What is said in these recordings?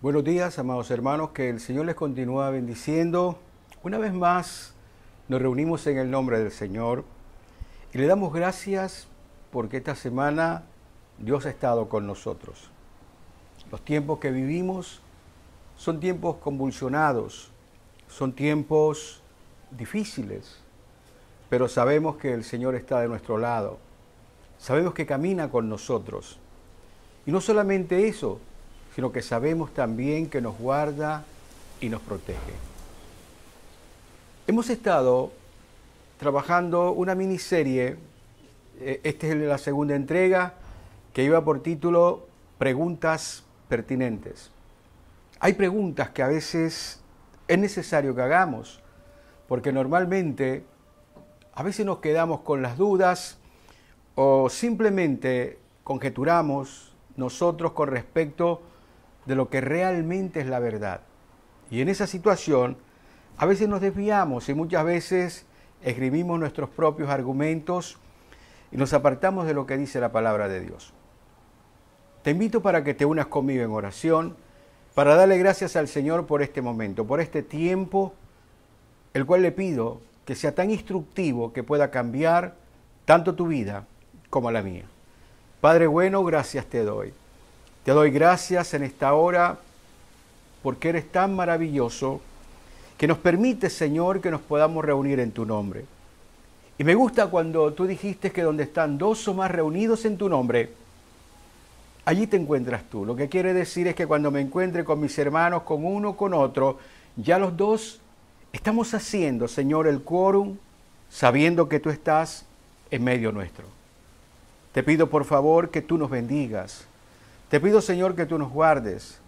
Buenos días, amados hermanos, que el Señor les continúa bendiciendo. Una vez más nos reunimos en el nombre del Señor y le damos gracias porque esta semana Dios ha estado con nosotros. Los tiempos que vivimos son tiempos convulsionados, son tiempos difíciles, pero sabemos que el Señor está de nuestro lado, sabemos que camina con nosotros. Y no solamente eso, sino que sabemos también que nos guarda y nos protege. Hemos estado trabajando una miniserie, esta es la segunda entrega, que lleva por título Preguntas Pertinentes. Hay preguntas que a veces es necesario que hagamos, porque normalmente a veces nos quedamos con las dudas o simplemente conjeturamos nosotros con respecto de lo que realmente es la verdad. Y en esa situación, a veces nos desviamos y muchas veces esgrimimos nuestros propios argumentos y nos apartamos de lo que dice la palabra de Dios. Te invito para que te unas conmigo en oración, para darle gracias al Señor por este momento, por este tiempo, el cual le pido que sea tan instructivo que pueda cambiar tanto tu vida como la mía. Padre bueno, gracias te doy. Te doy gracias en esta hora porque eres tan maravilloso que nos permite, Señor, que nos podamos reunir en tu nombre. Y me gusta cuando tú dijiste que donde están dos o más reunidos en tu nombre, allí te encuentras tú. Lo que quiere decir es que cuando me encuentre con mis hermanos, con uno, con otro, ya los dos estamos haciendo, Señor, el quórum, sabiendo que tú estás en medio nuestro. Te pido, por favor, que tú nos bendigas. Te pido, Señor, que tú nos guardes.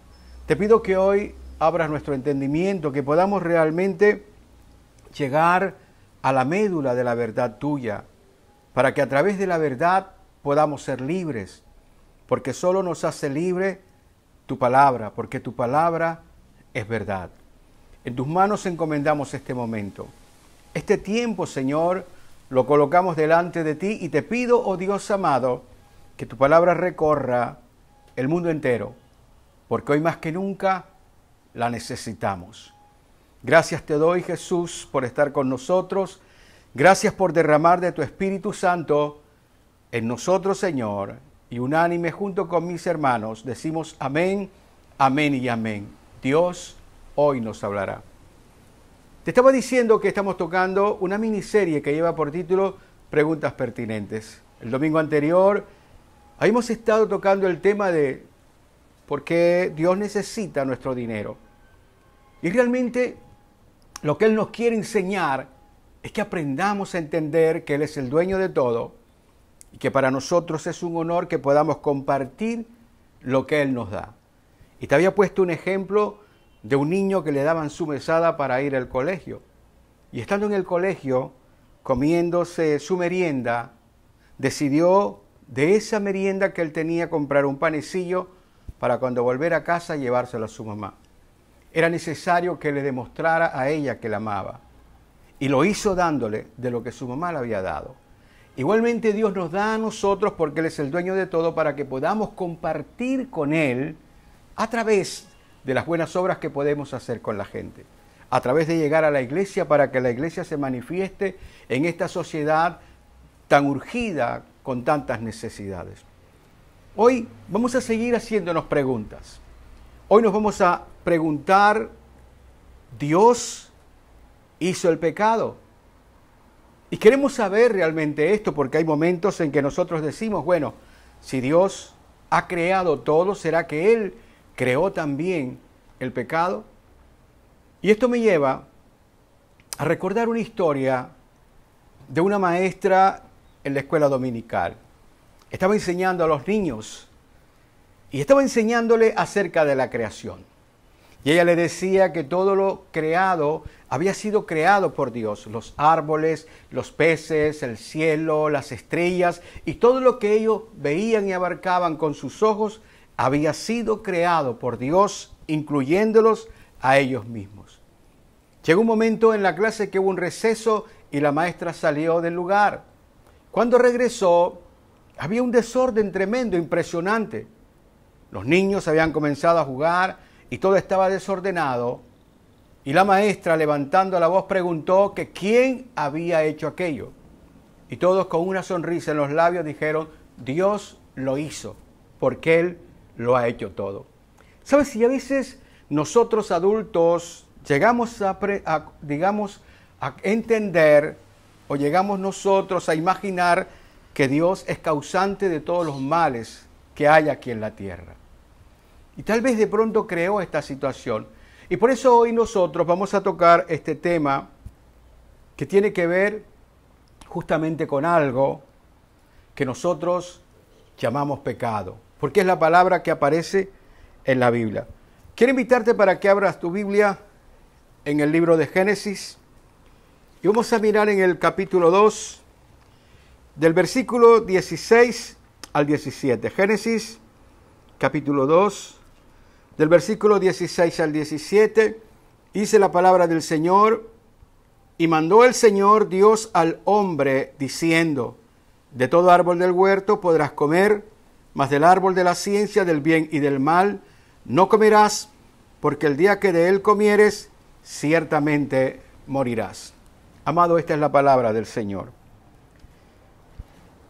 Te pido que hoy abras nuestro entendimiento, que podamos realmente llegar a la médula de la verdad tuya, para que a través de la verdad podamos ser libres, porque solo nos hace libre tu palabra, porque tu palabra es verdad. En tus manos encomendamos este momento. Este tiempo, Señor, lo colocamos delante de ti y te pido, oh Dios amado, que tu palabra recorra el mundo entero, porque hoy más que nunca la necesitamos. Gracias te doy, Jesús, por estar con nosotros. Gracias por derramar de tu Espíritu Santo en nosotros, Señor. Y unánime junto con mis hermanos decimos amén, amén y amén. Dios hoy nos hablará. Te estaba diciendo que estamos tocando una miniserie que lleva por título Preguntas Pertinentes. El domingo anterior hemos estado tocando el tema de por qué Dios necesita nuestro dinero. Y realmente lo que Él nos quiere enseñar es que aprendamos a entender que Él es el dueño de todo y que para nosotros es un honor que podamos compartir lo que Él nos da. Y te había puesto un ejemplo de un niño que le daban su mesada para ir al colegio. Y estando en el colegio, comiéndose su merienda, decidió de esa merienda que él tenía comprar un panecillo para cuando volviera a casa llevárselo a su mamá. Era necesario que le demostrara a ella que la amaba. Y lo hizo dándole de lo que su mamá le había dado. Igualmente Dios nos da a nosotros, porque Él es el dueño de todo, para que podamos compartir con Él a través de las buenas obras que podemos hacer con la gente. A través de llegar a la iglesia para que la iglesia se manifieste en esta sociedad tan urgida con tantas necesidades. Hoy vamos a seguir haciéndonos preguntas. Hoy nos vamos a preguntar, ¿Dios hizo el pecado? Y queremos saber realmente esto porque hay momentos en que nosotros decimos, bueno, si Dios ha creado todo, ¿será que Él creó también el pecado? Y esto me lleva a recordar una historia de una maestra en la escuela dominical. Estaba enseñando a los niños y estaba enseñándole acerca de la creación. Y ella le decía que todo lo creado había sido creado por Dios. Los árboles, los peces, el cielo, las estrellas y todo lo que ellos veían y abarcaban con sus ojos había sido creado por Dios, incluyéndolos a ellos mismos. Llegó un momento en la clase que hubo un receso y la maestra salió del lugar. Cuando regresó, había un desorden tremendo, impresionante. Los niños habían comenzado a jugar y todo estaba desordenado, y la maestra, levantando la voz, preguntó que quién había hecho aquello. Y todos con una sonrisa en los labios dijeron, Dios lo hizo, porque Él lo ha hecho todo. ¿Sabes? Si a veces nosotros adultos llegamos a entender, o llegamos nosotros a imaginar que Dios es causante de todos los males que hay aquí en la tierra. Y tal vez de pronto creó esta situación. Y por eso hoy nosotros vamos a tocar este tema que tiene que ver justamente con algo que nosotros llamamos pecado, porque es la palabra que aparece en la Biblia. Quiero invitarte para que abras tu Biblia en el libro de Génesis y vamos a mirar en el capítulo 2, del versículo 16 al 17. Génesis, capítulo 2, del versículo 16 al 17, dice la palabra del Señor: y mandó el Señor Dios al hombre, diciendo, de todo árbol del huerto podrás comer, mas del árbol de la ciencia del bien y del mal no comerás, porque el día que de él comieres, ciertamente morirás. Amado, esta es la palabra del Señor.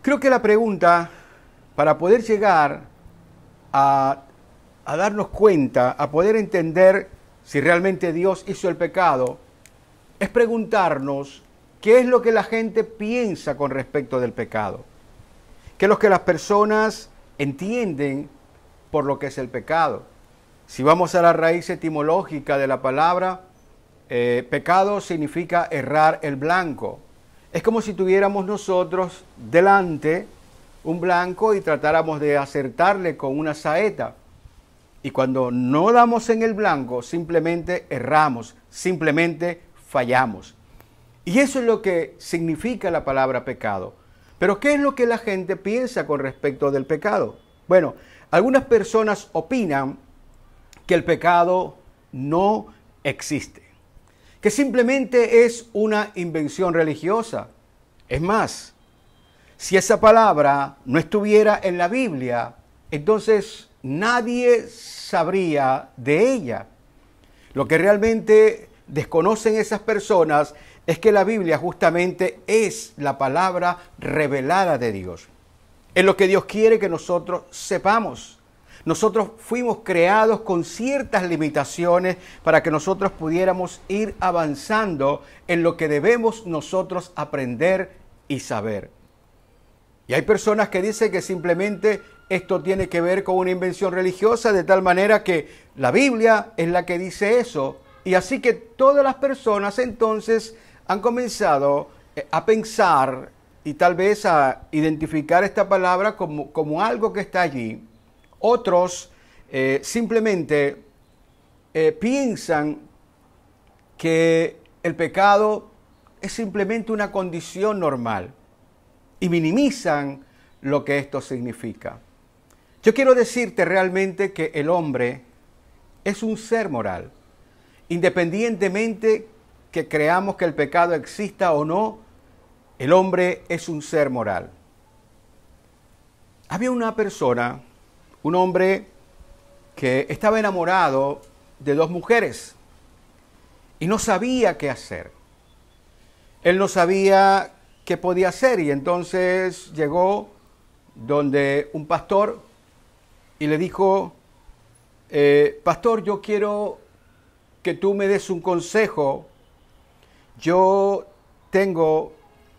Creo que la pregunta, para poder llegar a darnos cuenta, a poder entender si realmente Dios hizo el pecado, es preguntarnos qué es lo que la gente piensa con respecto del pecado. ¿Qué es lo que las personas entienden por lo que es el pecado? Si vamos a la raíz etimológica de la palabra, pecado significa errar el blanco. Es como si tuviéramos nosotros delante un blanco y tratáramos de acertarle con una saeta. Y cuando no damos en el blanco, simplemente erramos, simplemente fallamos. Y eso es lo que significa la palabra pecado. Pero ¿qué es lo que la gente piensa con respecto del pecado? Bueno, algunas personas opinan que el pecado no existe, que simplemente es una invención religiosa. Es más, si esa palabra no estuviera en la Biblia, entonces nadie sabría de ella. Lo que realmente desconocen esas personas es que la Biblia justamente es la palabra revelada de Dios. Es lo que Dios quiere que nosotros sepamos. Nosotros fuimos creados con ciertas limitaciones para que nosotros pudiéramos ir avanzando en lo que debemos nosotros aprender y saber. Y hay personas que dicen que simplemente esto tiene que ver con una invención religiosa, de tal manera que la Biblia es la que dice eso. Y así que todas las personas entonces han comenzado a pensar y tal vez a identificar esta palabra como algo que está allí. Otros simplemente piensan que el pecado es simplemente una condición normal y minimizan lo que esto significa. Yo quiero decirte realmente que el hombre es un ser moral. Independientemente que creamos que el pecado exista o no, el hombre es un ser moral. Había una persona, un hombre que estaba enamorado de dos mujeres y no sabía qué hacer. Él no sabía qué podía hacer y entonces llegó donde un pastor y le dijo, pastor, yo quiero que tú me des un consejo. Yo tengo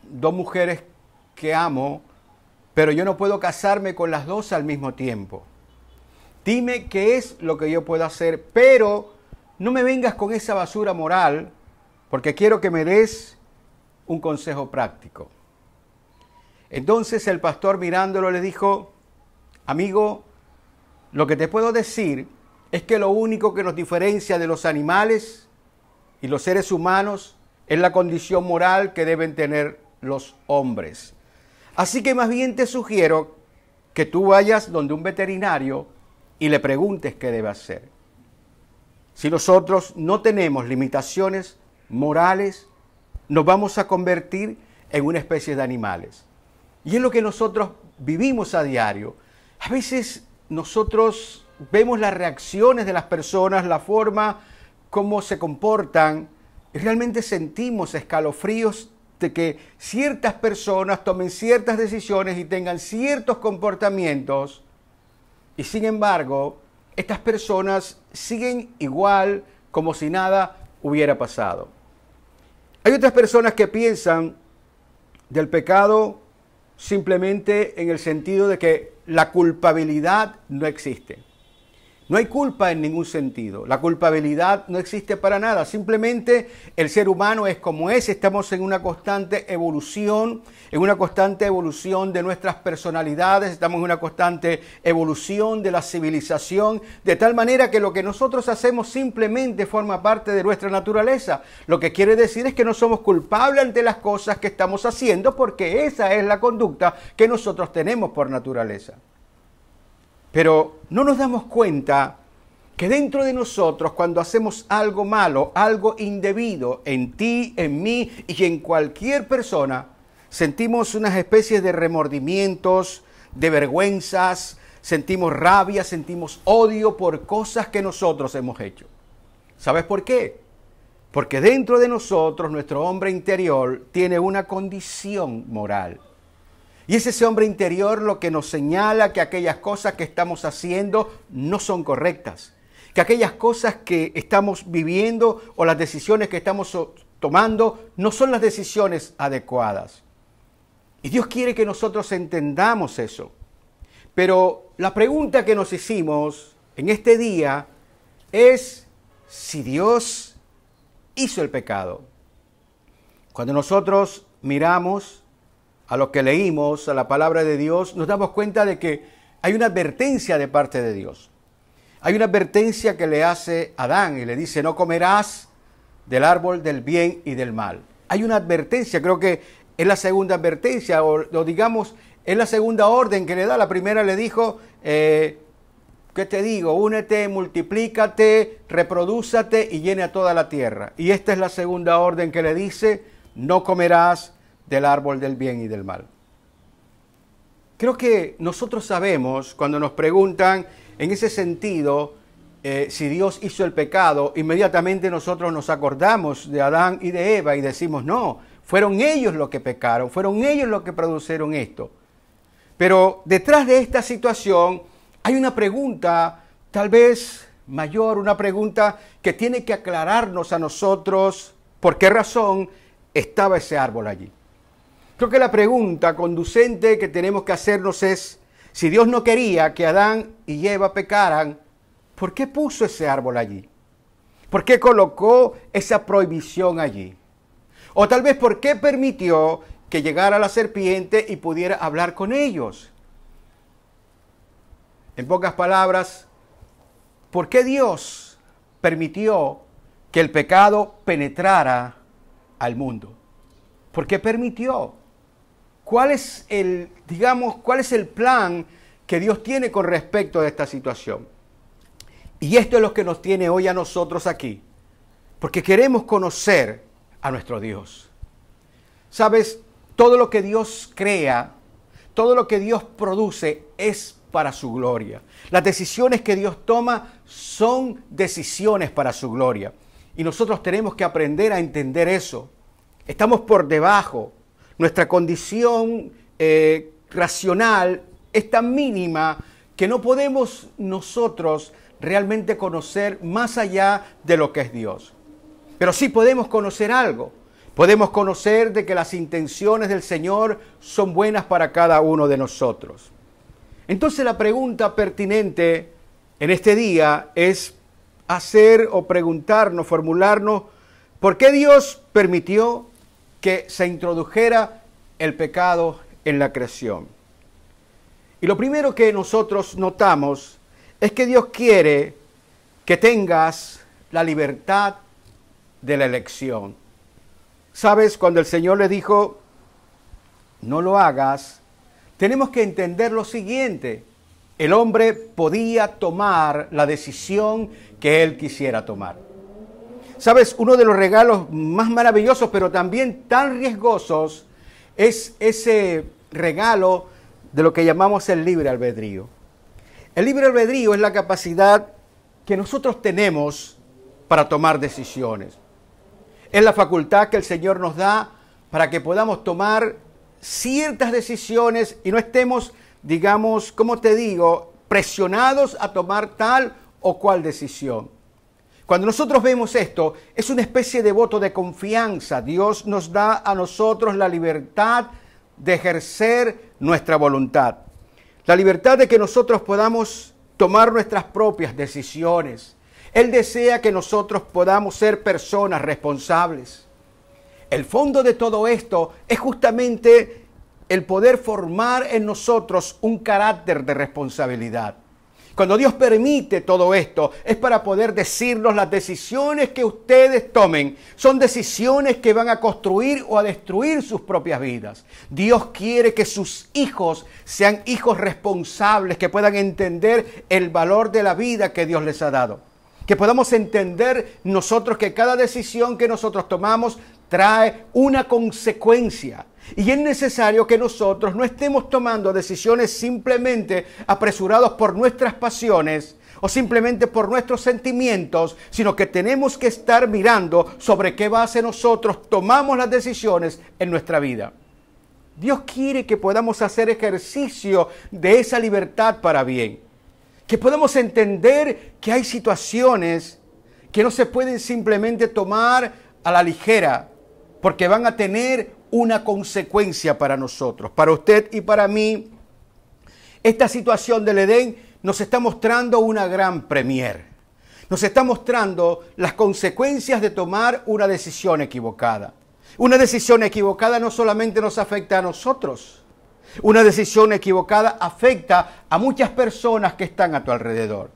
dos mujeres que amo, pero yo no puedo casarme con las dos al mismo tiempo. Dime qué es lo que yo puedo hacer, pero no me vengas con esa basura moral, porque quiero que me des un consejo práctico. Entonces el pastor, mirándolo, le dijo, amigo, lo que te puedo decir es que lo único que nos diferencia de los animales y los seres humanos es la condición moral que deben tener los hombres. Así que más bien te sugiero que tú vayas donde un veterinario y le preguntes qué debe hacer. Si nosotros no tenemos limitaciones morales, nos vamos a convertir en una especie de animales. Y es lo que nosotros vivimos a diario. A veces nosotros vemos las reacciones de las personas, la forma como se comportan, y realmente sentimos escalofríos de que ciertas personas tomen ciertas decisiones y tengan ciertos comportamientos, y sin embargo, estas personas siguen igual como si nada hubiera pasado. Hay otras personas que piensan del pecado simplemente en el sentido de que la culpabilidad no existe. No hay culpa en ningún sentido. La culpabilidad no existe para nada. Simplemente el ser humano es como es. Estamos en una constante evolución, de nuestras personalidades. Estamos en una constante evolución de la civilización, de tal manera que lo que nosotros hacemos simplemente forma parte de nuestra naturaleza. Lo que quiere decir es que no somos culpables ante las cosas que estamos haciendo, porque esa es la conducta que nosotros tenemos por naturaleza. Pero no nos damos cuenta que dentro de nosotros, cuando hacemos algo malo, algo indebido, en ti, en mí y en cualquier persona, sentimos unas especies de remordimientos, de vergüenzas, sentimos rabia, sentimos odio por cosas que nosotros hemos hecho. ¿Sabes por qué? Porque dentro de nosotros, nuestro hombre interior tiene una condición moral. Y es ese hombre interior lo que nos señala que aquellas cosas que estamos haciendo no son correctas, que aquellas cosas que estamos viviendo o las decisiones que estamos tomando no son las decisiones adecuadas. Y Dios quiere que nosotros entendamos eso. Pero la pregunta que nos hicimos en este día es si Dios hizo el pecado. Cuando nosotros miramos a lo que leímos, a la palabra de Dios, nos damos cuenta de que hay una advertencia de parte de Dios. Hay una advertencia que le hace a Adán y le dice, no comerás del árbol del bien y del mal. Hay una advertencia, creo que es la segunda advertencia, o digamos, es la segunda orden que le da. La primera le dijo, ¿qué te digo? Únete, multiplícate, reprodúzate y llena toda la tierra. Y esta es la segunda orden que le dice, no comerás del árbol del bien y del mal. Creo que nosotros sabemos, cuando nos preguntan en ese sentido, si Dios hizo el pecado, inmediatamente nosotros nos acordamos de Adán y de Eva y decimos, no, fueron ellos los que pecaron, fueron ellos los que produjeron esto. Pero detrás de esta situación hay una pregunta tal vez mayor, una pregunta que tiene que aclararnos a nosotros por qué razón estaba ese árbol allí. Creo que la pregunta conducente que tenemos que hacernos es, si Dios no quería que Adán y Eva pecaran, ¿por qué puso ese árbol allí? ¿Por qué colocó esa prohibición allí? O tal vez, ¿por qué permitió que llegara la serpiente y pudiera hablar con ellos? En pocas palabras, ¿por qué Dios permitió que el pecado penetrara al mundo? ¿Por qué permitió? ¿Cuál es el plan que Dios tiene con respecto a esta situación? Y esto es lo que nos tiene hoy a nosotros aquí, porque queremos conocer a nuestro Dios. ¿Sabes? Todo lo que Dios crea, todo lo que Dios produce es para su gloria. Las decisiones que Dios toma son decisiones para su gloria. Y nosotros tenemos que aprender a entender eso. Estamos por debajo. Nuestra condición racional es tan mínima que no podemos nosotros realmente conocer más allá de lo que es Dios. Pero sí podemos conocer algo. Podemos conocer de que las intenciones del Señor son buenas para cada uno de nosotros. Entonces la pregunta pertinente en este día es hacer o preguntarnos, formularnos, ¿por qué Dios permitió que se introdujera el pecado en la creación? Y lo primero que nosotros notamos es que Dios quiere que tengas la libertad de la elección. ¿Sabes? Cuando el Señor le dijo, no lo hagas, tenemos que entender lo siguiente. El hombre podía tomar la decisión que él quisiera tomar. ¿Sabes? Uno de los regalos más maravillosos, pero también tan riesgosos, es ese regalo de lo que llamamos el libre albedrío. El libre albedrío es la capacidad que nosotros tenemos para tomar decisiones. Es la facultad que el Señor nos da para que podamos tomar ciertas decisiones y no estemos, digamos, como te digo, presionados a tomar tal o cual decisión. Cuando nosotros vemos esto, es una especie de voto de confianza. Dios nos da a nosotros la libertad de ejercer nuestra voluntad. La libertad de que nosotros podamos tomar nuestras propias decisiones. Él desea que nosotros podamos ser personas responsables. El fondo de todo esto es justamente el poder formar en nosotros un carácter de responsabilidad. Cuando Dios permite todo esto, es para poder decirnos las decisiones que ustedes tomen. Son decisiones que van a construir o a destruir sus propias vidas. Dios quiere que sus hijos sean hijos responsables, que puedan entender el valor de la vida que Dios les ha dado. Que podamos entender nosotros que cada decisión que nosotros tomamos trae una consecuencia. Y es necesario que nosotros no estemos tomando decisiones simplemente apresurados por nuestras pasiones o simplemente por nuestros sentimientos, sino que tenemos que estar mirando sobre qué base nosotros tomamos las decisiones en nuestra vida. Dios quiere que podamos hacer ejercicio de esa libertad para bien. Que podamos entender que hay situaciones que no se pueden simplemente tomar a la ligera, porque van a tener una consecuencia para nosotros, para usted y para mí. Esta situación del Edén nos está mostrando una gran premier. Nos está mostrando las consecuencias de tomar una decisión equivocada. Una decisión equivocada no solamente nos afecta a nosotros. Una decisión equivocada afecta a muchas personas que están a tu alrededor.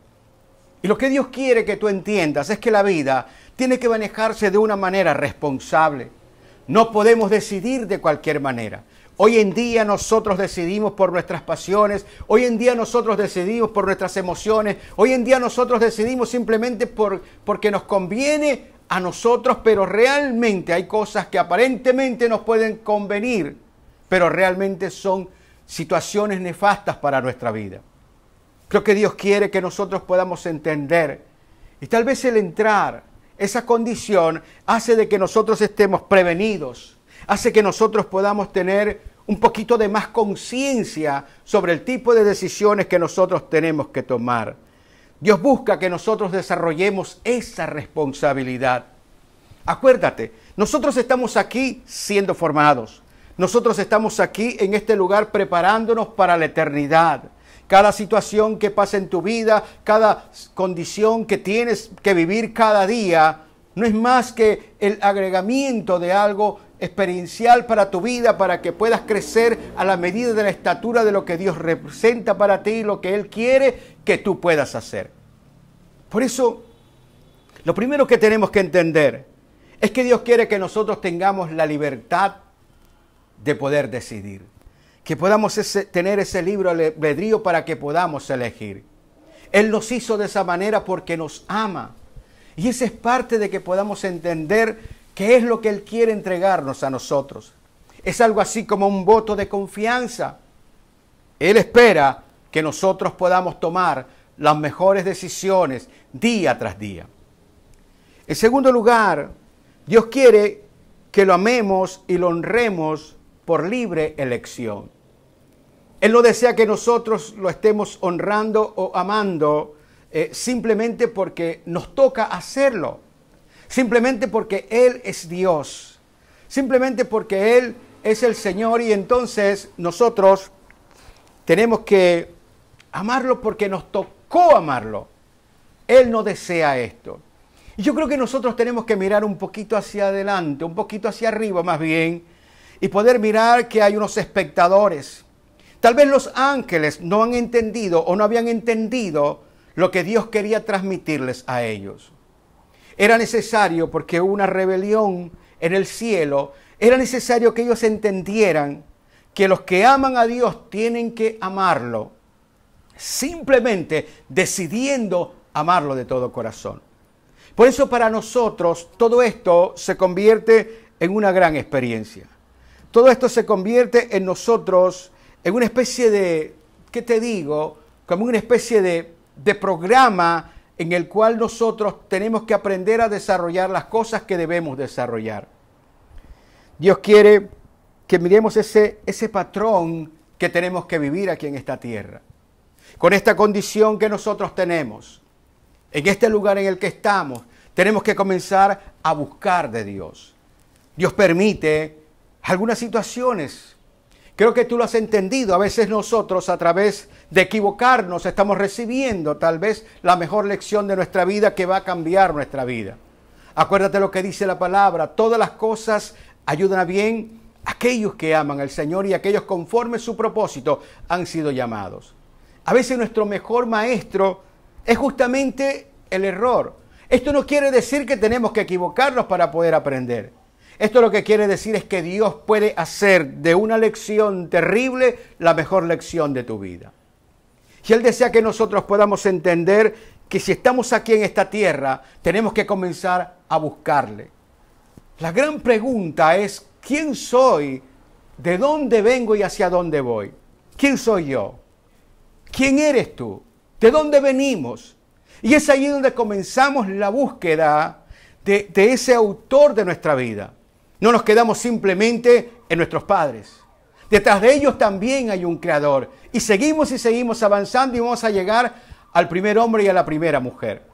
Y lo que Dios quiere que tú entiendas es que la vida tiene que manejarse de una manera responsable. No podemos decidir de cualquier manera. Hoy en día nosotros decidimos por nuestras pasiones, hoy en día nosotros decidimos por nuestras emociones, hoy en día nosotros decidimos simplemente porque nos conviene a nosotros, pero realmente hay cosas que aparentemente nos pueden convenir, pero realmente son situaciones nefastas para nuestra vida. Creo que Dios quiere que nosotros podamos entender, y tal vez el entrar esa condición hace de que nosotros estemos prevenidos, hace que nosotros podamos tener un poquito de más conciencia sobre el tipo de decisiones que nosotros tenemos que tomar. Dios busca que nosotros desarrollemos esa responsabilidad. Acuérdate, nosotros estamos aquí siendo formados. Nosotros estamos aquí en este lugar preparándonos para la eternidad. Cada situación que pasa en tu vida, cada condición que tienes que vivir cada día, no es más que el agregamiento de algo experiencial para tu vida, para que puedas crecer a la medida de la estatura de lo que Dios representa para ti y lo que Él quiere que tú puedas hacer. Por eso, lo primero que tenemos que entender es que Dios quiere que nosotros tengamos la libertad de poder decidir. Que podamos tener ese libre albedrío para que podamos elegir. Él nos hizo de esa manera porque nos ama. Y esa es parte de que podamos entender qué es lo que Él quiere entregarnos a nosotros. Es algo así como un voto de confianza. Él espera que nosotros podamos tomar las mejores decisiones día tras día. En segundo lugar, Dios quiere que lo amemos y lo honremos por libre elección. Él no desea que nosotros lo estemos honrando o amando simplemente porque nos toca hacerlo, simplemente porque Él es Dios, simplemente porque Él es el Señor y entonces nosotros tenemos que amarlo porque nos tocó amarlo. Él no desea esto. Y yo creo que nosotros tenemos que mirar un poquito hacia adelante, un poquito hacia arriba más bien, y poder mirar que hay unos espectadores. Tal vez los ángeles no han entendido o no habían entendido lo que Dios quería transmitirles a ellos. Era necesario, porque hubo una rebelión en el cielo, era necesario que ellos entendieran que los que aman a Dios tienen que amarlo, simplemente decidiendo amarlo de todo corazón. Por eso para nosotros todo esto se convierte en una gran experiencia. Todo esto se convierte en nosotros en una especie de, ¿qué te digo? como una especie de programa en el cual nosotros tenemos que aprender a desarrollar las cosas que debemos desarrollar. Dios quiere que miremos ese patrón que tenemos que vivir aquí en esta tierra. Con esta condición que nosotros tenemos, en este lugar en el que estamos, tenemos que comenzar a buscar de Dios. Dios permite algunas situaciones. Creo que tú lo has entendido. A veces nosotros, a través de equivocarnos, estamos recibiendo tal vez la mejor lección de nuestra vida que va a cambiar nuestra vida. Acuérdate lo que dice la palabra. Todas las cosas ayudan a bien a aquellos que aman al Señor y aquellos conforme su propósito han sido llamados. A veces nuestro mejor maestro es justamente el error. Esto no quiere decir que tenemos que equivocarnos para poder aprender. Esto lo que quiere decir es que Dios puede hacer de una lección terrible la mejor lección de tu vida. Y Él desea que nosotros podamos entender que si estamos aquí en esta tierra, tenemos que comenzar a buscarle. La gran pregunta es, ¿quién soy? ¿De dónde vengo y hacia dónde voy? ¿Quién soy yo? ¿Quién eres tú? ¿De dónde venimos? Y es allí donde comenzamos la búsqueda de ese autor de nuestra vida. No nos quedamos simplemente en nuestros padres. Detrás de ellos también hay un creador. Y seguimos avanzando y vamos a llegar al primer hombre y a la primera mujer.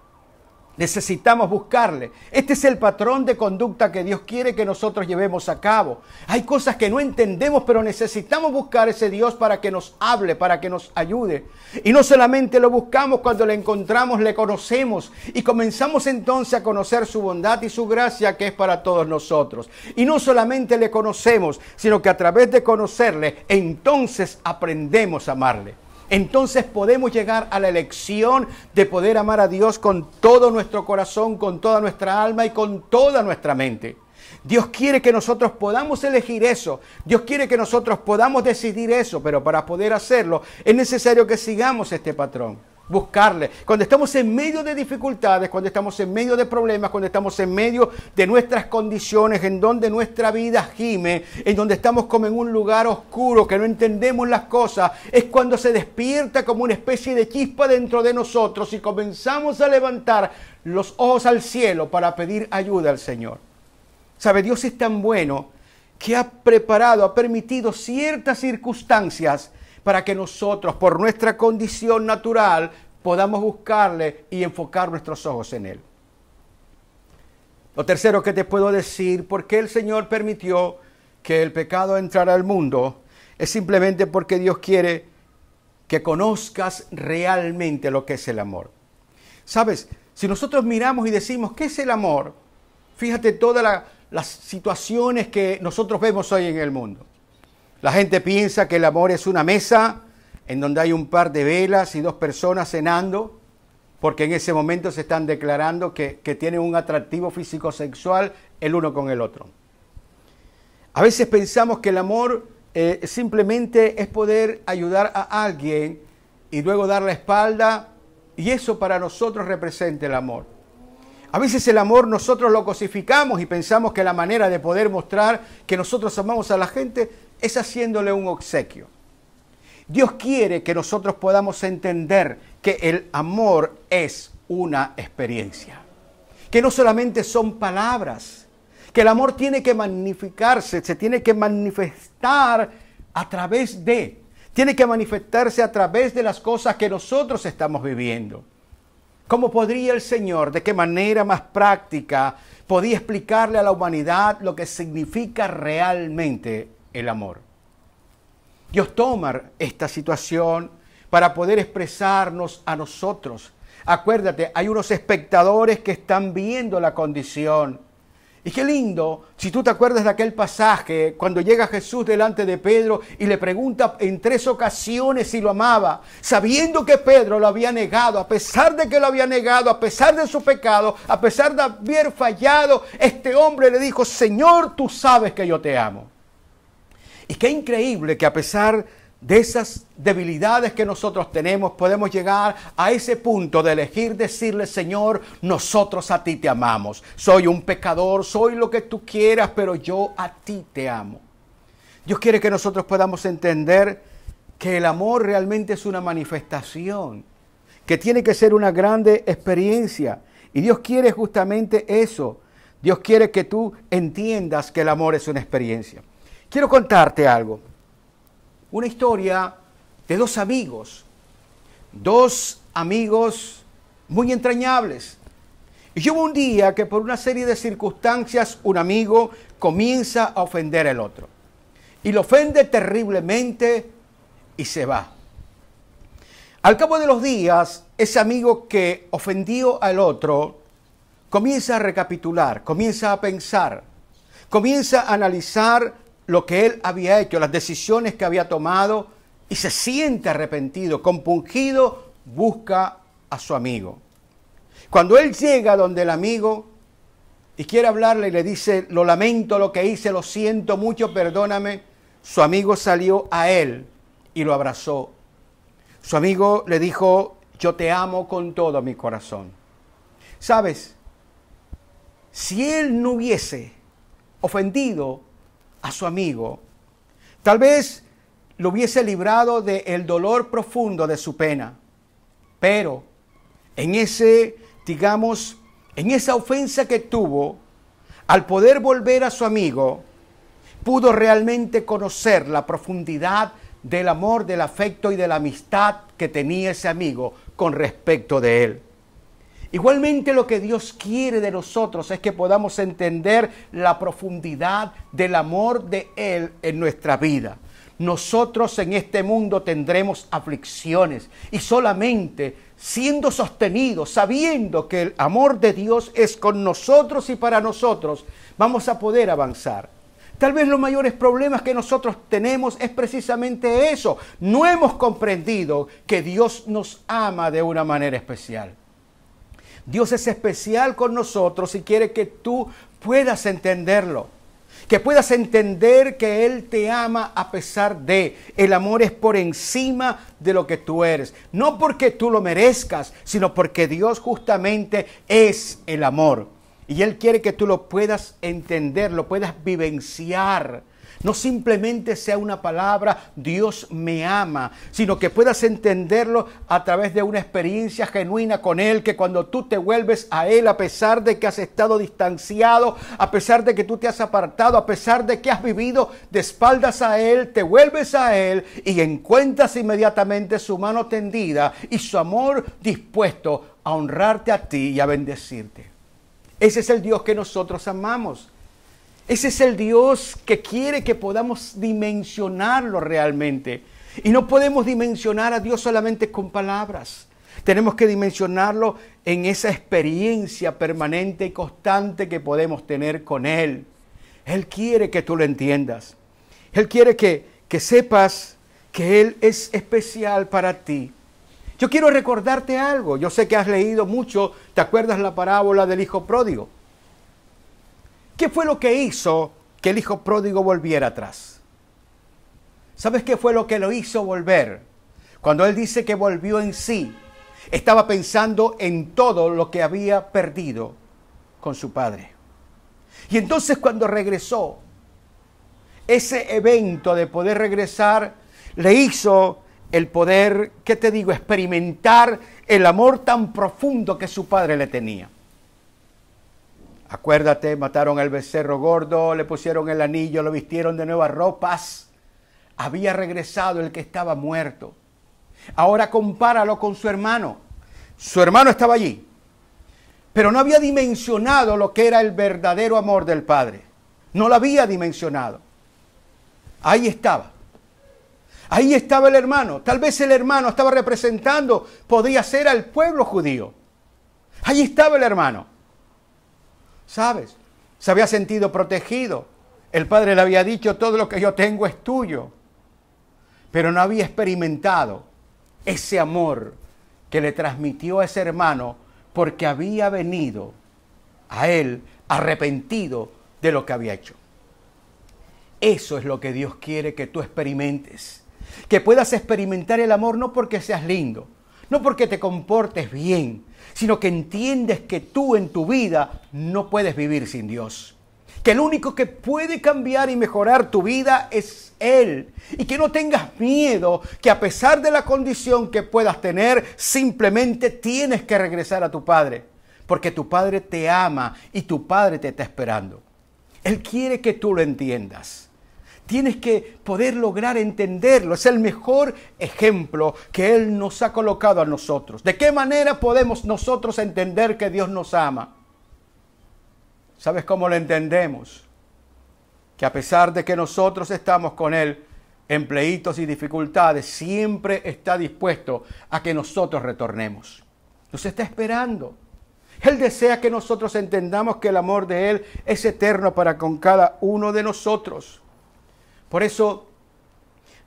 Necesitamos buscarle. Este es el patrón de conducta que Dios quiere que nosotros llevemos a cabo. Hay cosas que no entendemos, pero necesitamos buscar a ese Dios para que nos hable, para que nos ayude. Y no solamente lo buscamos, cuando le encontramos, le conocemos. Y comenzamos entonces a conocer su bondad y su gracia que es para todos nosotros. Y no solamente le conocemos, sino que a través de conocerle, entonces aprendemos a amarle. Entonces podemos llegar a la elección de poder amar a Dios con todo nuestro corazón, con toda nuestra alma y con toda nuestra mente. Dios quiere que nosotros podamos elegir eso. Dios quiere que nosotros podamos decidir eso, pero para poder hacerlo es necesario que sigamos este patrón. Buscarle. Cuando estamos en medio de dificultades, cuando estamos en medio de problemas, cuando estamos en medio de nuestras condiciones, en donde nuestra vida gime, en donde estamos como en un lugar oscuro, que no entendemos las cosas, es cuando se despierta como una especie de chispa dentro de nosotros y comenzamos a levantar los ojos al cielo para pedir ayuda al Señor. ¿Sabe? Dios es tan bueno que ha preparado, ha permitido ciertas circunstancias para que nosotros, por nuestra condición natural, podamos buscarle y enfocar nuestros ojos en Él. Lo tercero que te puedo decir, por qué el Señor permitió que el pecado entrara al mundo, es simplemente porque Dios quiere que conozcas realmente lo que es el amor. ¿Sabes? Si nosotros miramos y decimos, ¿qué es el amor? Fíjate todas las situaciones que nosotros vemos hoy en el mundo. La gente piensa que el amor es una mesa en donde hay un par de velas y dos personas cenando, porque en ese momento se están declarando que tienen un atractivo físico-sexual el uno con el otro. A veces pensamos que el amor simplemente es poder ayudar a alguien y luego dar la espalda, y eso para nosotros representa el amor. A veces el amor nosotros lo cosificamos y pensamos que la manera de poder mostrar que nosotros amamos a la gente es haciéndole un obsequio. Dios quiere que nosotros podamos entender que el amor es una experiencia, que no solamente son palabras, que el amor tiene que magnificarse, se tiene que manifestar tiene que manifestarse a través de las cosas que nosotros estamos viviendo. ¿Cómo podría el Señor, de qué manera más práctica, podía explicarle a la humanidad lo que significa realmente el amor? Dios toma esta situación para poder expresarnos a nosotros. Acuérdate, hay unos espectadores que están viendo la condición. Y qué lindo, si tú te acuerdas de aquel pasaje, cuando llega Jesús delante de Pedro y le pregunta en 3 ocasiones si lo amaba, sabiendo que Pedro lo había negado, a pesar de que lo había negado, a pesar de su pecado, a pesar de haber fallado, este hombre le dijo, Señor, tú sabes que yo te amo. Y qué increíble que a pesar de esas debilidades que nosotros tenemos, podemos llegar a ese punto de elegir decirle, Señor, nosotros a ti te amamos. Soy un pecador, soy lo que tú quieras, pero yo a ti te amo. Dios quiere que nosotros podamos entender que el amor realmente es una manifestación, que tiene que ser una grande experiencia. Y Dios quiere justamente eso. Dios quiere que tú entiendas que el amor es una experiencia. Quiero contarte algo. Una historia de dos amigos muy entrañables. Y hubo un día que por una serie de circunstancias un amigo comienza a ofender al otro. Y lo ofende terriblemente y se va. Al cabo de los días, ese amigo que ofendió al otro comienza a recapitular, comienza a pensar, comienza a analizar lo que él había hecho, las decisiones que había tomado, y se siente arrepentido, compungido, busca a su amigo. Cuando él llega donde el amigo y quiere hablarle y le dice, lo lamento lo que hice, lo siento mucho, perdóname, su amigo salió a él y lo abrazó. Su amigo le dijo, yo te amo con todo mi corazón. ¿Sabes? Si él no hubiese ofendido a su amigo, tal vez lo hubiese librado del dolor profundo de su pena. Pero en en esa ofensa que tuvo, al poder volver a su amigo, pudo realmente conocer la profundidad del amor, del afecto y de la amistad que tenía ese amigo con respecto de él. Igualmente lo que Dios quiere de nosotros es que podamos entender la profundidad del amor de Él en nuestra vida. Nosotros en este mundo tendremos aflicciones y solamente siendo sostenidos, sabiendo que el amor de Dios es con nosotros y para nosotros, vamos a poder avanzar. Tal vez los mayores problemas que nosotros tenemos es precisamente eso. No hemos comprendido que Dios nos ama de una manera especial. Dios es especial con nosotros y quiere que tú puedas entenderlo. Que puedas entender que Él te ama a pesar de. El amor es por encima de lo que tú eres. No porque tú lo merezcas, sino porque Dios justamente es el amor. Y Él quiere que tú lo puedas entender, lo puedas vivenciar. No simplemente sea una palabra, Dios me ama, sino que puedas entenderlo a través de una experiencia genuina con Él, que cuando tú te vuelves a Él, a pesar de que has estado distanciado, a pesar de que tú te has apartado, a pesar de que has vivido de espaldas a Él, te vuelves a Él y encuentras inmediatamente su mano tendida y su amor dispuesto a honrarte a ti y a bendecirte. Ese es el Dios que nosotros amamos. Ese es el Dios que quiere que podamos dimensionarlo realmente. Y no podemos dimensionar a Dios solamente con palabras. Tenemos que dimensionarlo en esa experiencia permanente y constante que podemos tener con Él. Él quiere que tú lo entiendas. Él quiere que sepas que Él es especial para ti. Yo quiero recordarte algo. Yo sé que has leído mucho. ¿Te acuerdas la parábola del hijo pródigo? ¿Qué fue lo que hizo que el hijo pródigo volviera atrás? ¿Sabes qué fue lo que lo hizo volver? Cuando él dice que volvió en sí, estaba pensando en todo lo que había perdido con su padre. Y entonces cuando regresó, ese evento de poder regresar le hizo el poder, ¿qué te digo?, experimentar el amor tan profundo que su padre le tenía. Acuérdate, mataron al becerro gordo, le pusieron el anillo, lo vistieron de nuevas ropas. Había regresado el que estaba muerto. Ahora compáralo con su hermano. Su hermano estaba allí, pero no había dimensionado lo que era el verdadero amor del Padre. No lo había dimensionado. Ahí estaba. Ahí estaba el hermano. Tal vez el hermano estaba representando, podría ser al pueblo judío. Ahí estaba el hermano. ¿Sabes? Se había sentido protegido. El padre le había dicho, todo lo que yo tengo es tuyo. Pero no había experimentado ese amor que le transmitió a ese hermano porque había venido a él arrepentido de lo que había hecho. Eso es lo que Dios quiere que tú experimentes. Que puedas experimentar el amor no porque seas lindo, no porque te comportes bien, sino que entiendes que tú en tu vida no puedes vivir sin Dios. que el único que puede cambiar y mejorar tu vida es Él. Y que no tengas miedo, que a pesar de la condición que puedas tener, simplemente tienes que regresar a tu Padre. Porque tu Padre te ama y tu Padre te está esperando. Él quiere que tú lo entiendas. Tienes que poder lograr entenderlo. Es el mejor ejemplo que Él nos ha colocado a nosotros. ¿De qué manera podemos nosotros entender que Dios nos ama? ¿Sabes cómo lo entendemos? Que a pesar de que nosotros estamos con Él en pleitos y dificultades, siempre está dispuesto a que nosotros retornemos. Nos está esperando. Él desea que nosotros entendamos que el amor de Él es eterno para con cada uno de nosotros. Por eso,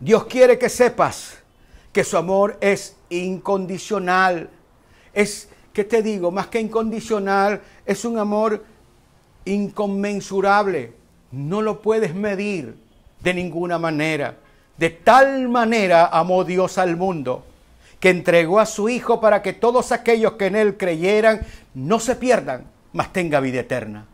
Dios quiere que sepas que su amor es incondicional. Es, ¿qué te digo? Más que incondicional, es un amor inconmensurable. No lo puedes medir de ninguna manera. De tal manera amó Dios al mundo, que entregó a su Hijo para que todos aquellos que en Él creyeran no se pierdan, mas tenga vida eterna.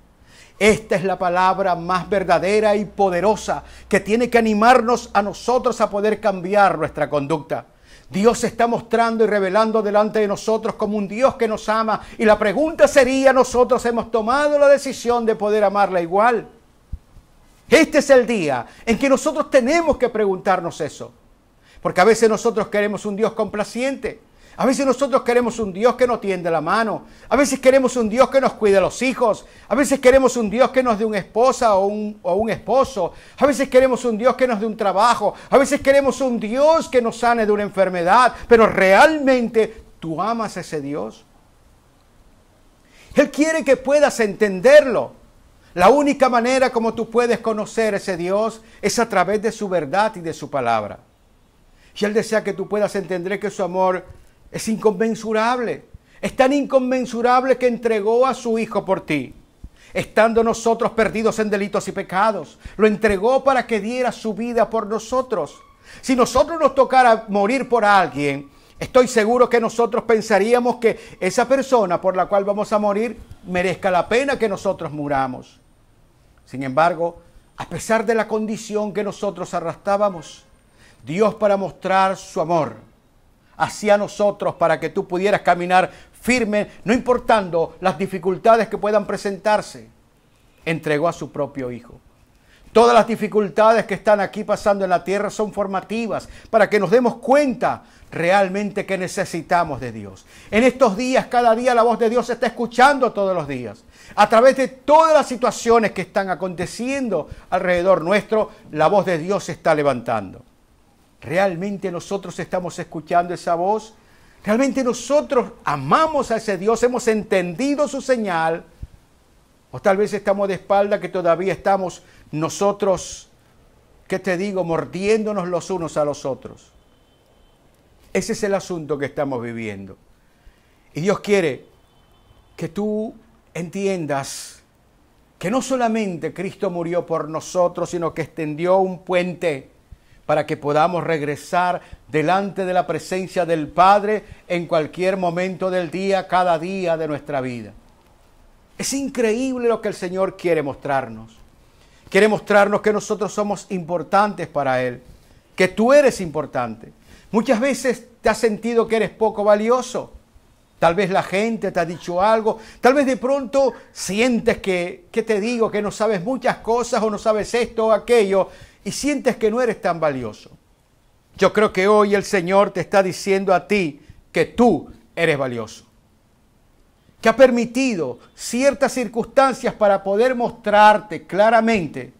Esta es la palabra más verdadera y poderosa que tiene que animarnos a nosotros a poder cambiar nuestra conducta. Dios se está mostrando y revelando delante de nosotros como un Dios que nos ama. Y la pregunta sería, ¿nosotros hemos tomado la decisión de poder amarla igual? Este es el día en que nosotros tenemos que preguntarnos eso. Porque a veces nosotros queremos un Dios complaciente. A veces nosotros queremos un Dios que nos tiende la mano. A veces queremos un Dios que nos cuide a los hijos. A veces queremos un Dios que nos dé una esposa o un esposo. A veces queremos un Dios que nos dé un trabajo. A veces queremos un Dios que nos sane de una enfermedad. Pero realmente, ¿tú amas a ese Dios? Él quiere que puedas entenderlo. La única manera como tú puedes conocer a ese Dios es a través de su verdad y de su palabra. Y Él desea que tú puedas entender que su amor es inconmensurable. Es tan inconmensurable que entregó a su Hijo por ti. Estando nosotros perdidos en delitos y pecados, lo entregó para que diera su vida por nosotros. Si nosotros nos tocara morir por alguien, estoy seguro que nosotros pensaríamos que esa persona por la cual vamos a morir merezca la pena que nosotros muramos. Sin embargo, a pesar de la condición que nosotros arrastrábamos, Dios, para mostrar su amor hacia nosotros, para que tú pudieras caminar firme, no importando las dificultades que puedan presentarse, entregó a su propio Hijo. Todas las dificultades que están aquí pasando en la tierra son formativas para que nos demos cuenta realmente que necesitamos de Dios. En estos días, cada día la voz de Dios se está escuchando todos los días. A través de todas las situaciones que están aconteciendo alrededor nuestro, la voz de Dios se está levantando. ¿Realmente nosotros estamos escuchando esa voz? ¿Realmente nosotros amamos a ese Dios? ¿Hemos entendido su señal? O tal vez estamos de espalda, que todavía estamos nosotros, ¿qué te digo?, mordiéndonos los unos a los otros. Ese es el asunto que estamos viviendo. Y Dios quiere que tú entiendas que no solamente Cristo murió por nosotros, sino que extendió un puente para que podamos regresar delante de la presencia del Padre en cualquier momento del día, cada día de nuestra vida. Es increíble lo que el Señor quiere mostrarnos. Quiere mostrarnos que nosotros somos importantes para Él, que tú eres importante. Muchas veces te has sentido que eres poco valioso. Tal vez la gente te ha dicho algo, tal vez de pronto sientes que te digo, que no sabes muchas cosas o no sabes esto o aquello, y sientes que no eres tan valioso. Yo creo que hoy el Señor te está diciendo a ti que tú eres valioso. Que ha permitido ciertas circunstancias para poder mostrarte claramente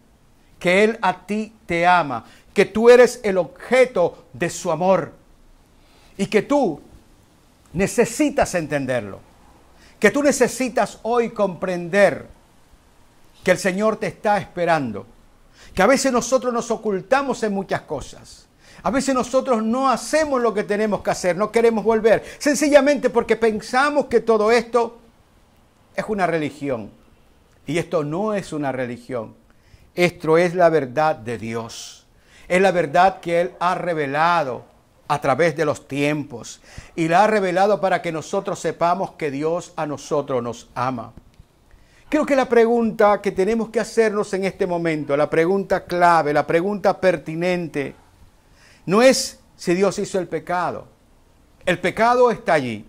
que Él a ti te ama, que tú eres el objeto de su amor y que tú necesitas entenderlo, que tú necesitas hoy comprender que el Señor te está esperando, que a veces nosotros nos ocultamos en muchas cosas. A veces nosotros no hacemos lo que tenemos que hacer, no queremos volver, sencillamente porque pensamos que todo esto es una religión. Y esto no es una religión. Esto es la verdad de Dios. Es la verdad que Él ha revelado a través de los tiempos. Y la ha revelado para que nosotros sepamos que Dios a nosotros nos ama. Creo que la pregunta que tenemos que hacernos en este momento, la pregunta clave, la pregunta pertinente, no es si Dios hizo el pecado. El pecado está allí,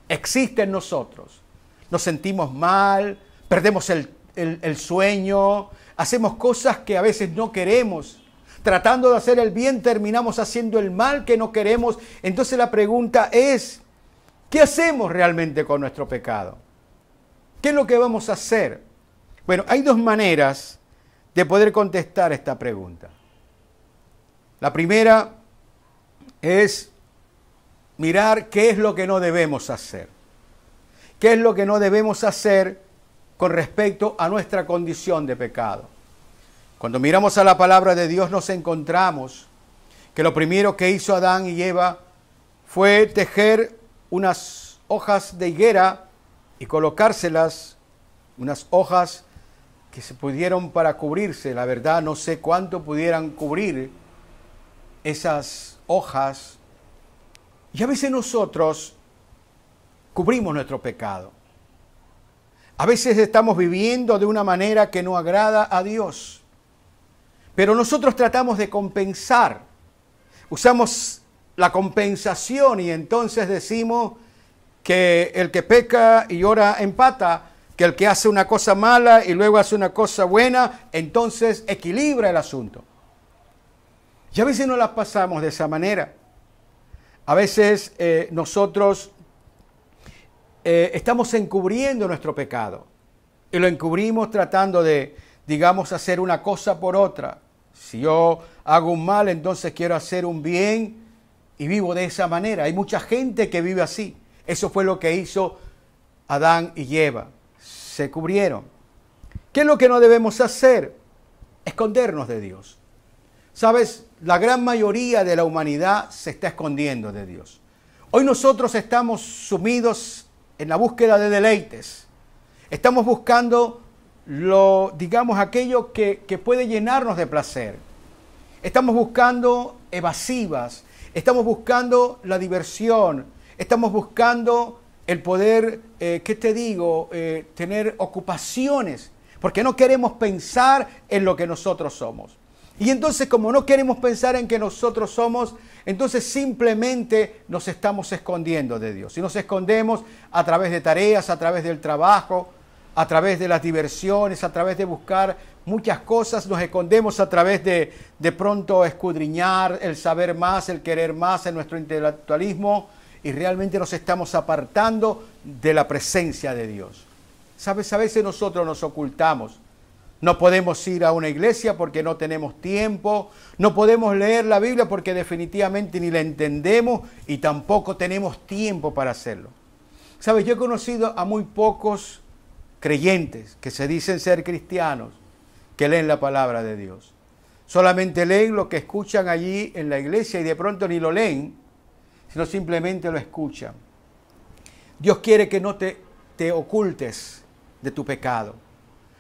existe en nosotros. Nos sentimos mal, perdemos el sueño, hacemos cosas que a veces no queremos. Tratando de hacer el bien, terminamos haciendo el mal que no queremos. Entonces la pregunta es, ¿qué hacemos realmente con nuestro pecado? ¿Qué es lo que vamos a hacer? Bueno, hay dos maneras de poder contestar esta pregunta. La primera es mirar qué es lo que no debemos hacer. ¿Qué es lo que no debemos hacer con respecto a nuestra condición de pecado? Cuando miramos a la palabra de Dios nos encontramos que lo primero que hizo Adán y Eva fue tejer unas hojas de higuera y colocárselas, unas hojas que se pudieron para cubrirse. La verdad no sé cuánto pudieran cubrir esas hojas. Y a veces nosotros cubrimos nuestro pecado. A veces estamos viviendo de una manera que no agrada a Dios. Pero nosotros tratamos de compensar. Usamos la compensación y entonces decimos que el que peca y ora empata, que el que hace una cosa mala y luego hace una cosa buena, entonces equilibra el asunto. Y a veces no las pasamos de esa manera. A veces nosotros estamos encubriendo nuestro pecado y lo encubrimos tratando de, digamos, hacer una cosa por otra. Si yo hago un mal, entonces quiero hacer un bien y vivo de esa manera. Hay mucha gente que vive así. Eso fue lo que hizo Adán y Eva. Se cubrieron. ¿Qué es lo que no debemos hacer? Escondernos de Dios. ¿Sabes? La gran mayoría de la humanidad se está escondiendo de Dios. Hoy nosotros estamos sumidos en la búsqueda de deleites. Estamos buscando digamos, aquello que puede llenarnos de placer. Estamos buscando evasivas. Estamos buscando la diversión. Estamos buscando el poder, tener ocupaciones, porque no queremos pensar en lo que nosotros somos. Y entonces, como no queremos pensar en que nosotros somos, entonces simplemente nos estamos escondiendo de Dios. Y nos escondemos a través de tareas, a través del trabajo, a través de las diversiones, a través de buscar muchas cosas. Nos escondemos a través de pronto escudriñar, el saber más, el querer más en nuestro intelectualismo. Y realmente nos estamos apartando de la presencia de Dios. ¿Sabes? A veces nosotros nos ocultamos. No podemos ir a una iglesia porque no tenemos tiempo. No podemos leer la Biblia porque definitivamente ni la entendemos y tampoco tenemos tiempo para hacerlo. ¿Sabes? Yo he conocido a muy pocos creyentes que se dicen ser cristianos que leen la palabra de Dios. Solamente leen lo que escuchan allí en la iglesia y de pronto ni lo leen, sino simplemente lo escuchan. Dios quiere que no te ocultes de tu pecado.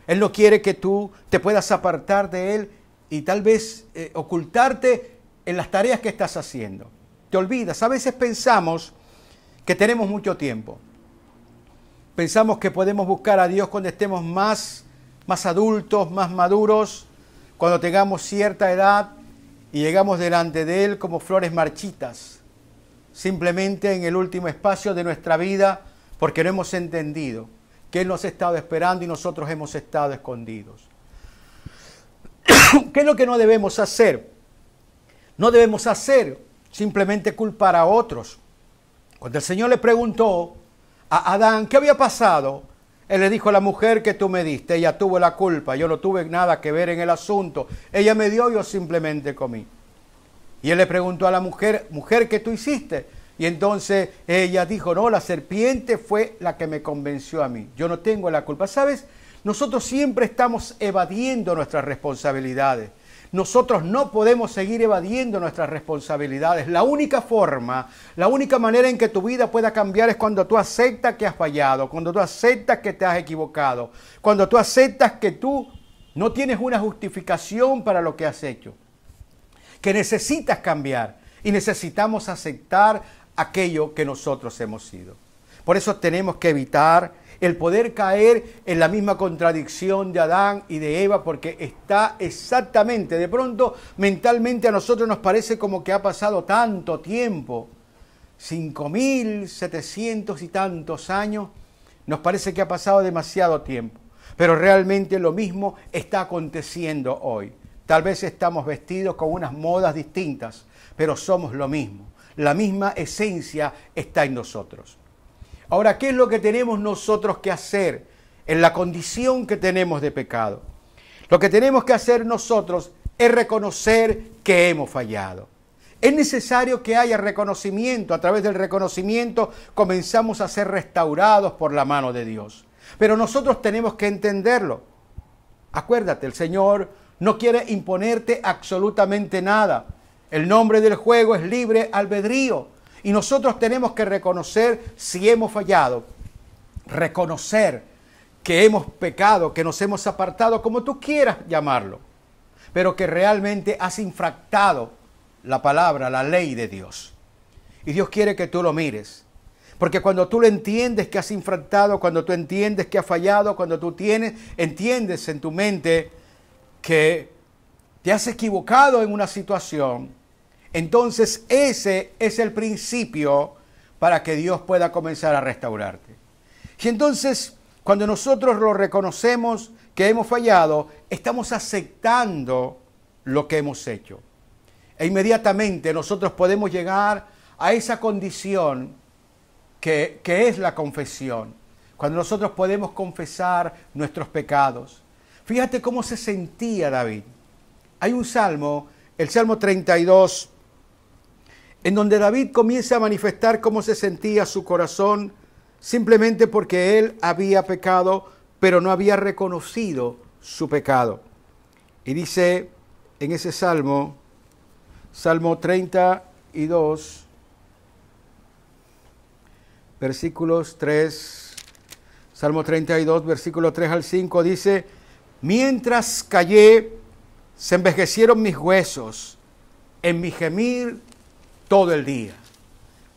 Él no quiere que tú te puedas apartar de Él y tal vez ocultarte en las tareas que estás haciendo. Te olvidas. A veces pensamos que tenemos mucho tiempo. Pensamos que podemos buscar a Dios cuando estemos más adultos, más maduros, cuando tengamos cierta edad y llegamos delante de Él como flores marchitas, simplemente en el último espacio de nuestra vida, porque no hemos entendido que Él nos ha estado esperando y nosotros hemos estado escondidos. ¿Qué es lo que no debemos hacer? No debemos hacer simplemente culpar a otros. Cuando el Señor le preguntó a Adán qué había pasado, Él le dijo: la mujer que tú me diste, ella tuvo la culpa, yo no tuve nada que ver en el asunto. Ella me dio, yo simplemente comí. Y Él le preguntó a la mujer: mujer, ¿qué tú hiciste? Y entonces ella dijo: no, la serpiente fue la que me convenció a mí. Yo no tengo la culpa. ¿Sabes? Nosotros siempre estamos evadiendo nuestras responsabilidades. Nosotros no podemos seguir evadiendo nuestras responsabilidades. La única forma, la única manera en que tu vida pueda cambiar es cuando tú aceptas que has fallado, cuando tú aceptas que te has equivocado, cuando tú aceptas que tú no tienes una justificación para lo que has hecho, que necesitas cambiar y necesitamos aceptar aquello que nosotros hemos sido. Por eso tenemos que evitar el poder caer en la misma contradicción de Adán y de Eva, porque está exactamente, de pronto mentalmente a nosotros nos parece como que ha pasado tanto tiempo, 5.700 y tantos años, nos parece que ha pasado demasiado tiempo, pero realmente lo mismo está aconteciendo hoy. Tal vez estamos vestidos con unas modas distintas, pero somos lo mismo. La misma esencia está en nosotros. Ahora, ¿qué es lo que tenemos nosotros que hacer en la condición que tenemos de pecado? Lo que tenemos que hacer nosotros es reconocer que hemos fallado. Es necesario que haya reconocimiento. A través del reconocimiento comenzamos a ser restaurados por la mano de Dios. Pero nosotros tenemos que entenderlo. Acuérdate, el Señor no quiere imponerte absolutamente nada. El nombre del juego es libre albedrío. Y nosotros tenemos que reconocer si hemos fallado. Reconocer que hemos pecado, que nos hemos apartado, como tú quieras llamarlo. Pero que realmente has infractado la palabra, la ley de Dios. Y Dios quiere que tú lo mires. Porque cuando tú lo entiendes que has infractado, cuando tú entiendes que has fallado, cuando tú entiendes en tu mente que te has equivocado en una situación, entonces ese es el principio para que Dios pueda comenzar a restaurarte. Y entonces, cuando nosotros lo reconocemos que hemos fallado, estamos aceptando lo que hemos hecho. E inmediatamente nosotros podemos llegar a esa condición que es la confesión. Cuando nosotros podemos confesar nuestros pecados. Fíjate cómo se sentía David. Hay un salmo, el Salmo 32, en donde David comienza a manifestar cómo se sentía su corazón simplemente porque él había pecado, pero no había reconocido su pecado. Y dice en ese salmo, Salmo 32, versículos 3, Salmo 32, versículo 3 al 5, dice: mientras callé, se envejecieron mis huesos, en mi gemir todo el día.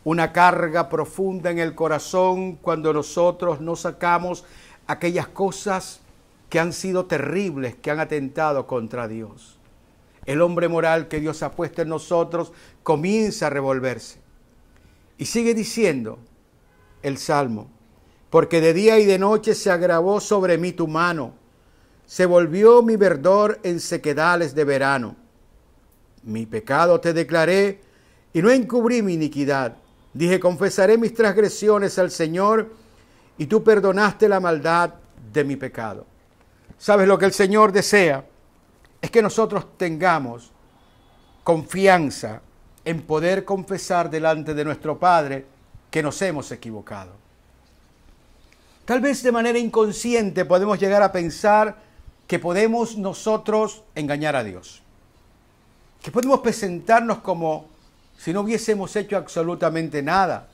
Una carga profunda en el corazón cuando nosotros no sacamos aquellas cosas que han sido terribles, que han atentado contra Dios. El hombre moral que Dios ha puesto en nosotros comienza a revolverse. Y sigue diciendo el Salmo: porque de día y de noche se agravó sobre mí tu mano, se volvió mi verdor en sequedales de verano. Mi pecado te declaré y no encubrí mi iniquidad. Dije: confesaré mis transgresiones al Señor, y tú perdonaste la maldad de mi pecado. ¿Sabes lo que el Señor desea? Es que nosotros tengamos confianza en poder confesar delante de nuestro Padre que nos hemos equivocado. Tal vez de manera inconsciente podemos llegar a pensar que podemos nosotros engañar a Dios. Que podemos presentarnos como si no hubiésemos hecho absolutamente nada.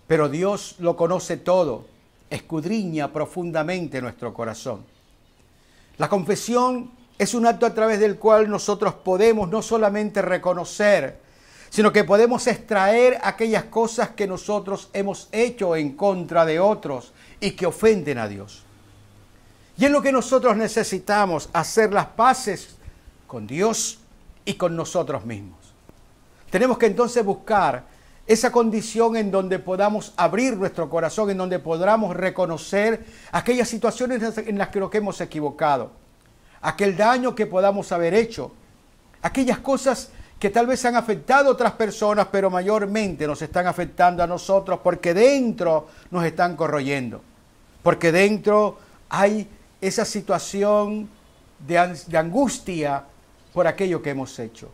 Pero Dios lo conoce todo, escudriña profundamente nuestro corazón. La confesión es un acto a través del cual nosotros podemos no solamente reconocer, sino que podemos extraer aquellas cosas que nosotros hemos hecho en contra de otros y que ofenden a Dios. Y es lo que nosotros necesitamos, hacer las paces con Dios y con nosotros mismos. Tenemos que entonces buscar esa condición en donde podamos abrir nuestro corazón, en donde podamos reconocer aquellas situaciones en las que nos hemos equivocado, aquel daño que podamos haber hecho, aquellas cosas que tal vez han afectado a otras personas, pero mayormente nos están afectando a nosotros porque dentro nos están corroyendo, porque dentro hay esa situación de angustia por aquello que hemos hecho.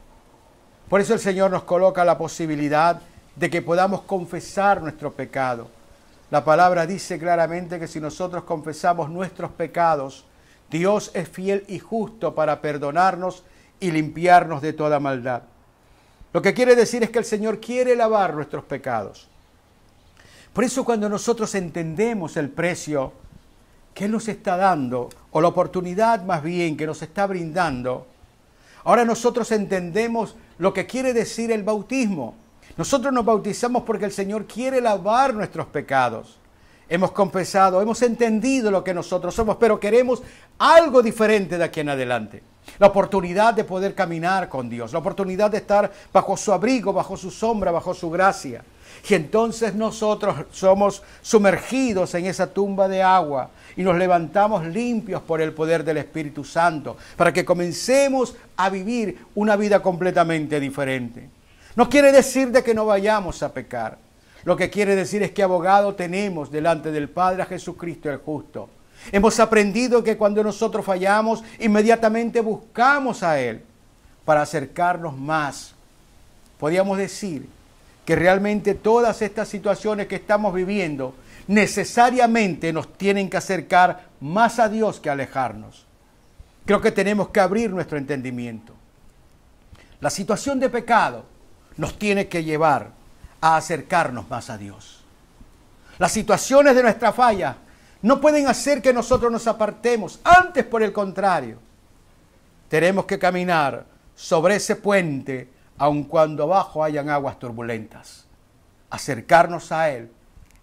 Por eso el Señor nos coloca la posibilidad de que podamos confesar nuestro pecado. La palabra dice claramente que si nosotros confesamos nuestros pecados, Dios es fiel y justo para perdonarnos y limpiarnos de toda maldad. Lo que quiere decir es que el Señor quiere lavar nuestros pecados. Por eso cuando nosotros entendemos el precio que Él nos está dando, o la oportunidad más bien que nos está brindando, ahora nosotros entendemos lo que quiere decir el bautismo. Nosotros nos bautizamos porque el Señor quiere lavar nuestros pecados. hemos confesado, hemos entendido lo que nosotros somos, pero queremos algo diferente de aquí en adelante. La oportunidad de poder caminar con Dios, la oportunidad de estar bajo su abrigo, bajo su sombra, bajo su gracia. Y entonces nosotros somos sumergidos en esa tumba de agua y nos levantamos limpios por el poder del Espíritu Santo para que comencemos a vivir una vida completamente diferente. No quiere decir de que no vayamos a pecar. Lo que quiere decir es que abogado tenemos delante del Padre a Jesucristo el justo. Hemos aprendido que cuando nosotros fallamos, inmediatamente buscamos a Él para acercarnos más. Podríamos decir que realmente todas estas situaciones que estamos viviendo necesariamente nos tienen que acercar más a Dios que alejarnos. Creo que tenemos que abrir nuestro entendimiento. La situación de pecado nos tiene que llevar a acercarnos más a Dios. Las situaciones de nuestra falla no pueden hacer que nosotros nos apartemos. Antes, por el contrario, tenemos que caminar sobre ese puente, aun cuando abajo hayan aguas turbulentas. Acercarnos a Él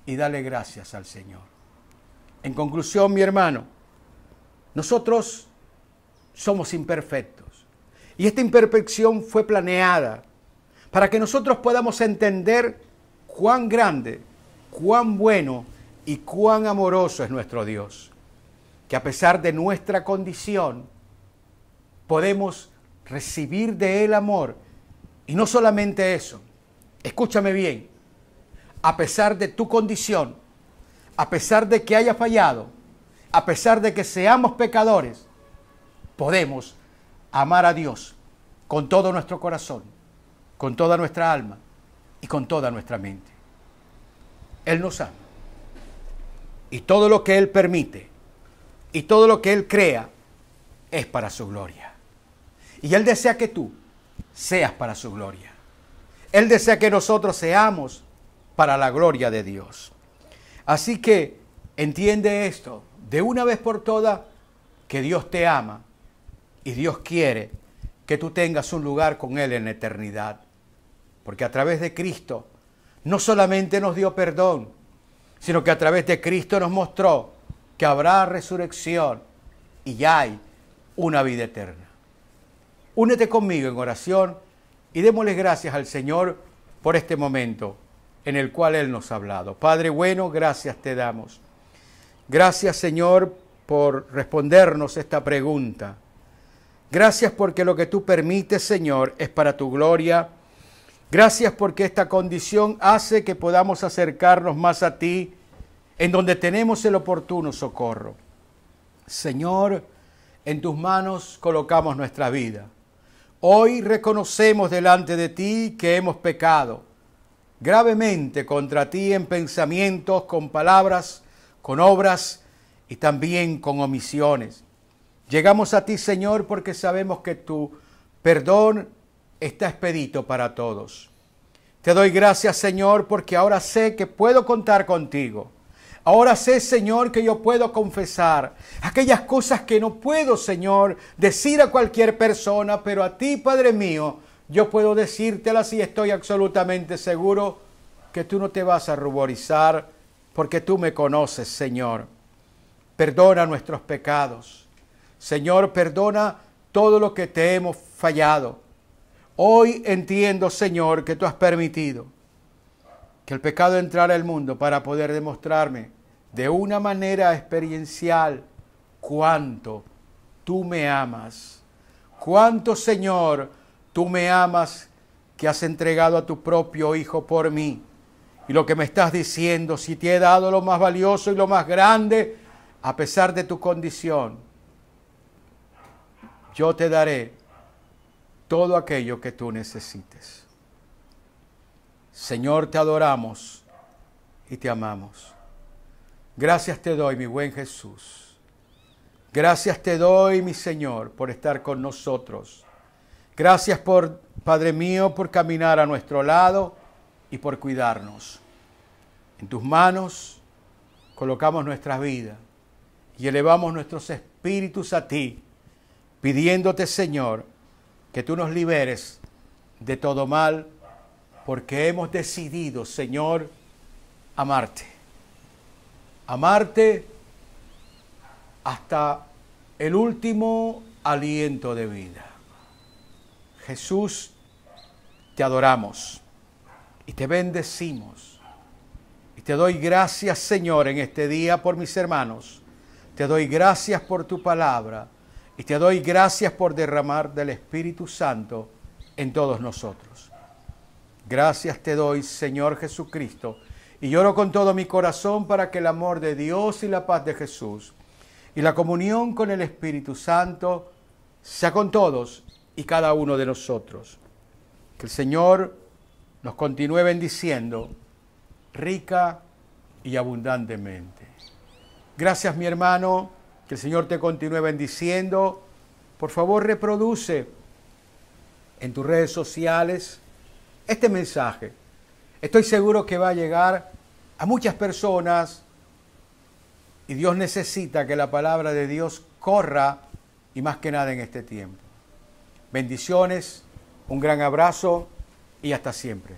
y darle gracias al Señor. En conclusión, mi hermano, nosotros somos imperfectos. Y esta imperfección fue planeada para que nosotros podamos entender cuán grande, cuán bueno y cuán amoroso es nuestro Dios. Que a pesar de nuestra condición, podemos recibir de Él amor. Y no solamente eso, escúchame bien, a pesar de tu condición, a pesar de que haya fallado, a pesar de que seamos pecadores, podemos amar a Dios con todo nuestro corazón, con toda nuestra alma y con toda nuestra mente. Él nos ama. Y todo lo que Él permite y todo lo que Él crea es para su gloria. Y Él desea que tú seas para su gloria. Él desea que nosotros seamos para la gloria de Dios. Así que entiende esto de una vez por todas, que Dios te ama y Dios quiere que tú tengas un lugar con Él en la eternidad. Porque a través de Cristo no solamente nos dio perdón, sino que a través de Cristo nos mostró que habrá resurrección y ya hay una vida eterna. Únete conmigo en oración y démosle gracias al Señor por este momento en el cual Él nos ha hablado. Padre bueno, gracias te damos. Gracias, Señor, por respondernos esta pregunta. Gracias porque lo que tú permites, Señor, es para tu gloria. Gracias porque esta condición hace que podamos acercarnos más a ti, en donde tenemos el oportuno socorro. Señor, en tus manos colocamos nuestra vida. Hoy reconocemos delante de ti que hemos pecado gravemente contra ti en pensamientos, con palabras, con obras y también con omisiones. Llegamos a ti, Señor, porque sabemos que tu perdón está expedito para todos. Te doy gracias, Señor, porque ahora sé que puedo contar contigo. Ahora sé, Señor, que yo puedo confesar aquellas cosas que no puedo, Señor, decir a cualquier persona, pero a ti, Padre mío, yo puedo decírtelas y estoy absolutamente seguro que tú no te vas a ruborizar porque tú me conoces, Señor. Perdona nuestros pecados. Señor, perdona todo lo que te hemos fallado. Hoy entiendo, Señor, que tú has permitido que el pecado entrara al mundo para poder demostrarme de una manera experiencial cuánto tú me amas. Cuánto, Señor, tú me amas, que has entregado a tu propio Hijo por mí. Y lo que me estás diciendo, si te he dado lo más valioso y lo más grande, a pesar de tu condición, yo te daré todo aquello que tú necesites. Señor, te adoramos y te amamos. Gracias te doy, mi buen Jesús. Gracias te doy, mi Señor, por estar con nosotros. Gracias por, Padre mío, por caminar a nuestro lado y por cuidarnos. En tus manos colocamos nuestras vidas y elevamos nuestros espíritus a ti, pidiéndote, Señor, que tú nos liberes de todo mal, porque hemos decidido, Señor, amarte. amarte hasta el último aliento de vida. Jesús, te adoramos y te bendecimos. Y te doy gracias, Señor, en este día por mis hermanos. Te doy gracias por tu palabra y te doy gracias por derramar del Espíritu Santo en todos nosotros. Gracias te doy, Señor Jesucristo, y oro con todo mi corazón para que el amor de Dios y la paz de Jesús y la comunión con el Espíritu Santo sea con todos y cada uno de nosotros. Que el Señor nos continúe bendiciendo rica y abundantemente. Gracias, mi hermano, que el Señor te continúe bendiciendo. Por favor, reproduce en tus redes sociales este mensaje. Estoy seguro que va a llegar a muchas personas y Dios necesita que la palabra de Dios corra y más que nada en este tiempo. Bendiciones, un gran abrazo y hasta siempre.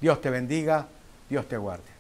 Dios te bendiga, Dios te guarde.